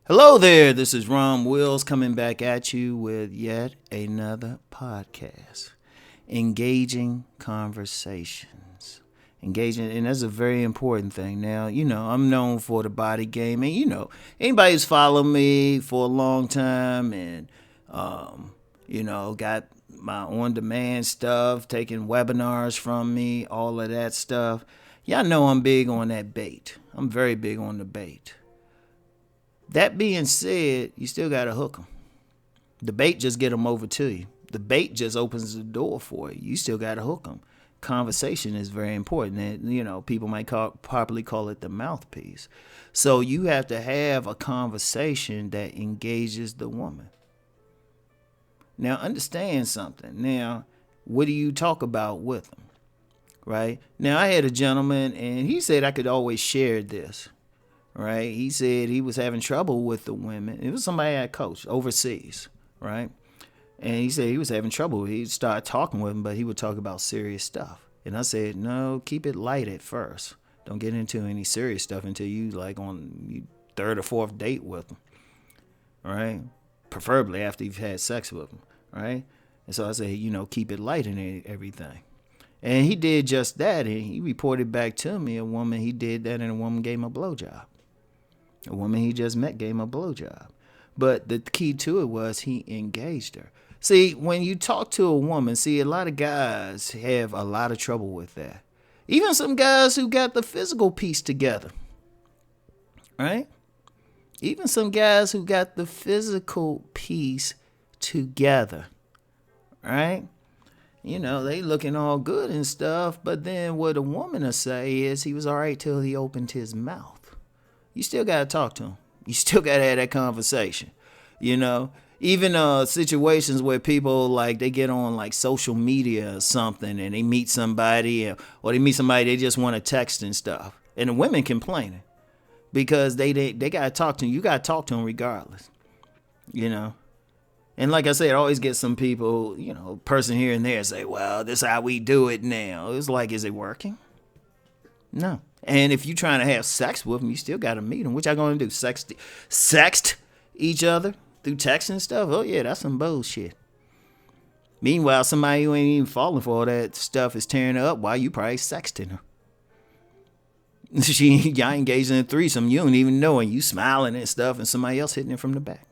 Hello there, this is Rom Wills coming back at you with yet another podcast. Engaging conversations. Engaging, and that's a very important thing. Now, I'm known for the body game, and anybody who's followed me for a long time and, got my on demand stuff, taking webinars from me, all of that stuff. Y'all know I'm big on that bait. I'm very big on the bait. That being said, you still got to hook them. The bait just get them over to you. The bait just opens the door for you. You still got to hook them. Conversation is very important. And, people might properly call it the mouthpiece. So you have to have a conversation that engages the woman. Now, understand something. Now, what do you talk about with them? Right? Now, I had a gentleman, and he said I could always share this. Right? He said he was having trouble with the women. It was somebody I coached overseas, right? And he said he was having trouble. He'd start talking with him, but he would talk about serious stuff. And I said, no, keep it light at first. Don't get into any serious stuff until you like on your third or fourth date with them, right? Preferably after you've had sex with them, right? And so I said, keep it light and everything. And he did just that. And he reported back to me he did that, and a woman gave him a blowjob. A woman he just met gave him a blowjob. But the key to it was he engaged her. See, when you talk to a woman, a lot of guys have a lot of trouble with that. Even some guys who got the physical piece together. Right? Even some guys who got the physical piece together. Right? They looking all good and stuff, but then what a woman will say is he was all right till he opened his mouth. You still got to talk to him. You still got to have that conversation. Even situations where people like they get on like social media or something and they meet somebody or they meet somebody they just want to text and stuff. And the women complaining because they got to talk to him. You got to talk to them regardless. And like I said, I always get some people, person here and there say, well, this is how we do it now. It's like, is it working? No. And if you're trying to have sex with them, you still got to meet them. What y'all going to do? Sext each other through text and stuff? Oh, yeah, that's some bullshit. Meanwhile, somebody who ain't even falling for all that stuff is tearing her up while you probably sexting her. Y'all engaged in a threesome. You don't even know, and you smiling and stuff, and somebody else hitting it from the back.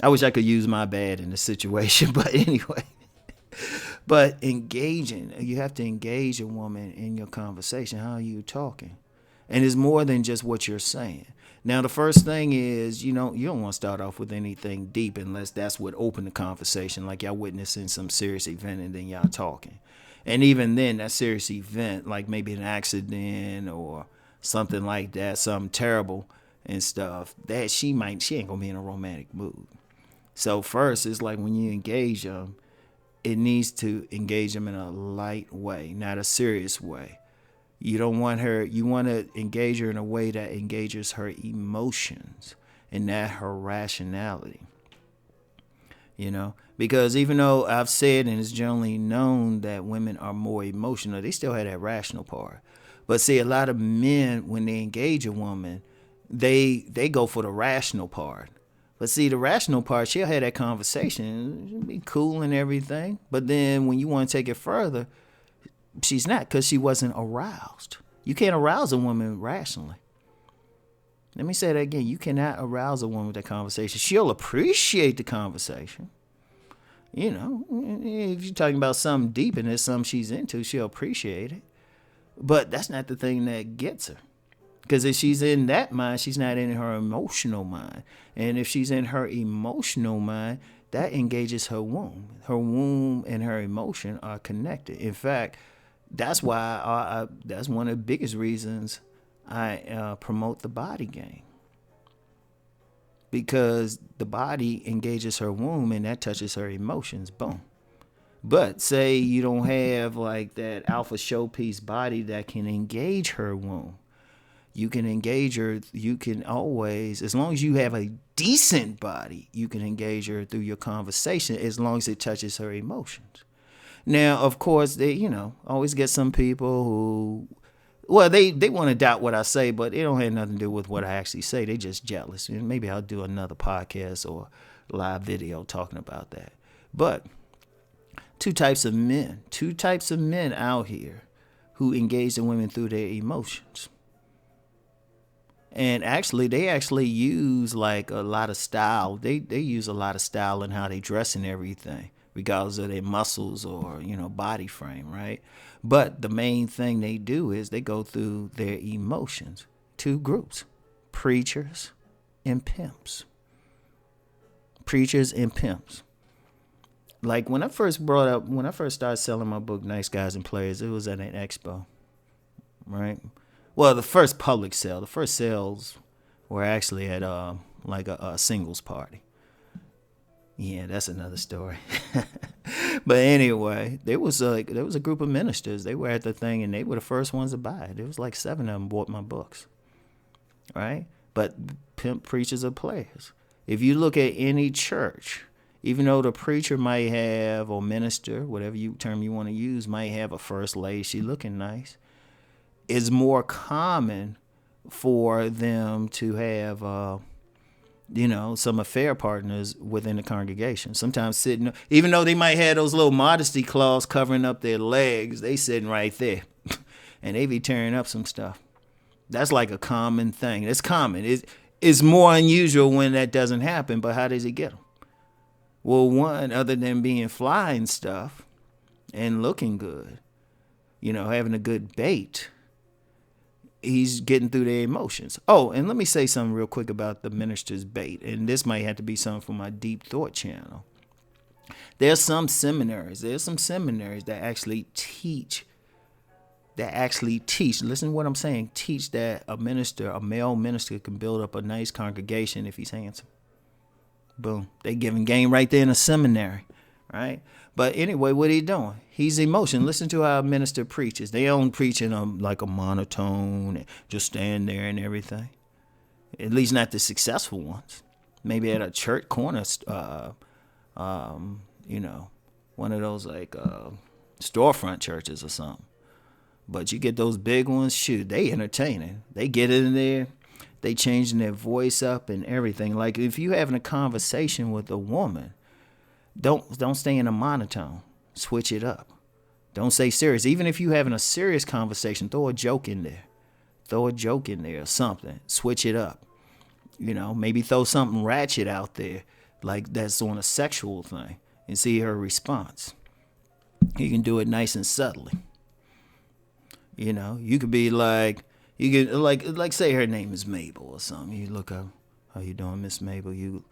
I wish I could use my bad in this situation, but anyway. But engaging, you have to engage a woman in your conversation. How are you talking? And it's more than just what you're saying. Now, the first thing is, you don't want to start off with anything deep unless that's what opened the conversation, like y'all witnessing some serious event and then y'all talking. And even then, that serious event, like maybe an accident or something like that, something terrible and stuff, that she ain't going to be in a romantic mood. So first, it's like when you engage them, it needs to engage them in a light way, not a serious way. You want to engage her in a way that engages her emotions and not her rationality. Because even though I've said and it's generally known that women are more emotional, they still have that rational part. But a lot of men, when they engage a woman, they go for the rational part. But the rational part, she'll have that conversation. She'll be cool and everything. But then when you want to take it further, she's not because she wasn't aroused. You can't arouse a woman rationally. Let me say that again. You cannot arouse a woman with that conversation. She'll appreciate the conversation. If you're talking about something deep and there's something she's into, she'll appreciate it. But that's not the thing that gets her. Because if she's in that mind, she's not in her emotional mind. And if she's in her emotional mind, that engages her womb. Her womb and her emotion are connected. In fact, that's why that's one of the biggest reasons I promote the body game. Because the body engages her womb and that touches her emotions. Boom. But say you don't have like that alpha showpiece body that can engage her womb. You can engage her. You can always, as long as you have a decent body, you can engage her through your conversation as long as it touches her emotions. Now, of course, they, always get some people who Well, they want to doubt what I say, but it don't have nothing to do with what I actually say. They just jealous. And maybe I'll do another podcast or live video talking about that. But two types of men out here who engage the women through their emotions. And actually, they actually use like a lot of style. They use a lot of style in how they dress and everything, regardless of their muscles or body frame, right? But the main thing they do is they go through their emotions. Two groups: preachers and pimps. Preachers and pimps. Like when I first started selling my book, Nice Guys and Players, it was at an expo, right? Well, the first public sale, the first sales were actually at like a singles party. Yeah, that's another story. But anyway, there was a group of ministers. They were at the thing, and they were the first ones to buy it. There was like 7 of them bought my books, right? But pimp preachers are players. If you look at any church, even though the preacher might have, or minister, whatever term you want to use, might have a first lady, she looking nice, it's more common for them to have, some affair partners within the congregation. Sometimes sitting, even though they might have those little modesty claws covering up their legs, they sitting right there, and they be tearing up some stuff. That's like a common thing. It's common. It's more unusual when that doesn't happen. But how does he get them? Well, one, other than being fly and stuff, and looking good, having a good bait, he's getting through their emotions. Oh, and let me say something real quick about the minister's bait. And this might have to be something for my Deep Thought channel. There's some seminaries that actually teach, listen to what I'm saying, teach that a male minister can build up a nice congregation if he's handsome. Boom. They giving game right there in a seminary, right? But anyway, what he doing? He's emotion. Listen to how a minister preaches. They don't preach in like a monotone, and just stand there and everything. At least not the successful ones. Maybe at a church corner, one of those like storefront churches or something. But you get those big ones, shoot, they entertaining. They get in there. They changing their voice up and everything. Like if you having a conversation with a woman, don't stay in a monotone. Switch it up. Don't say serious. Even if you having a serious conversation, throw a joke in there. Or something. Switch it up. Maybe throw something ratchet out there, like that's on a sexual thing, and see her response. You can do it nice and subtly. You could be like, say her name is Mabel or something. You look up, how you doing, Miss Mabel? You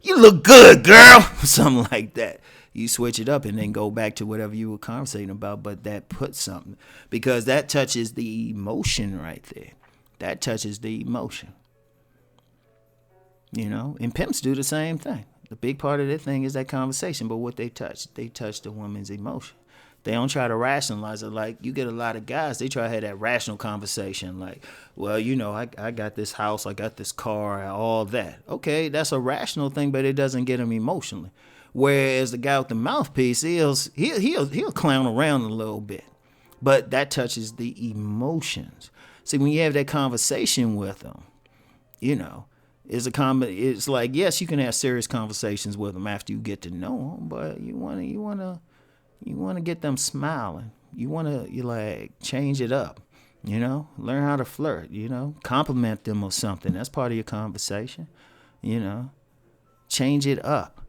look good, girl. Something like that. You switch it up and then go back to whatever you were conversating about, but that puts something, because that touches the emotion right there. That touches the emotion. And pimps do the same thing. The big part of their thing is that conversation, but what they touch the woman's emotion. They don't try to rationalize it. Like, you get a lot of guys, they try to have that rational conversation. Like, well, I got this house, I got this car, all that. Okay, that's a rational thing, but it doesn't get them emotionally. Whereas the guy with the mouthpiece, he'll clown around a little bit. But that touches the emotions. See, when you have that conversation with them, it's like, yes, you can have serious conversations with them after you get to know them, but you want to get them smiling. You change it up, learn how to flirt, compliment them or something. That's part of your conversation, change it up.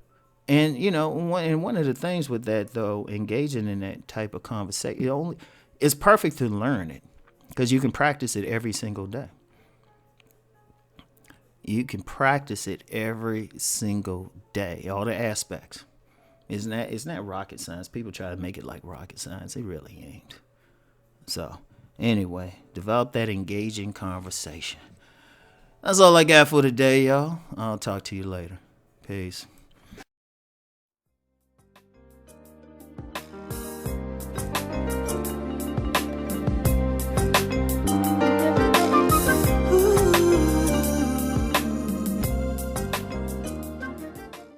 And, one of the things with that, though, engaging in that type of conversation, it's perfect to learn it, because you can practice it every single day. You can practice it every single day, all the aspects. It's not rocket science. People try to make it like rocket science. It really ain't. So, anyway, develop that engaging conversation. That's all I got for today, y'all. I'll talk to you later. Peace.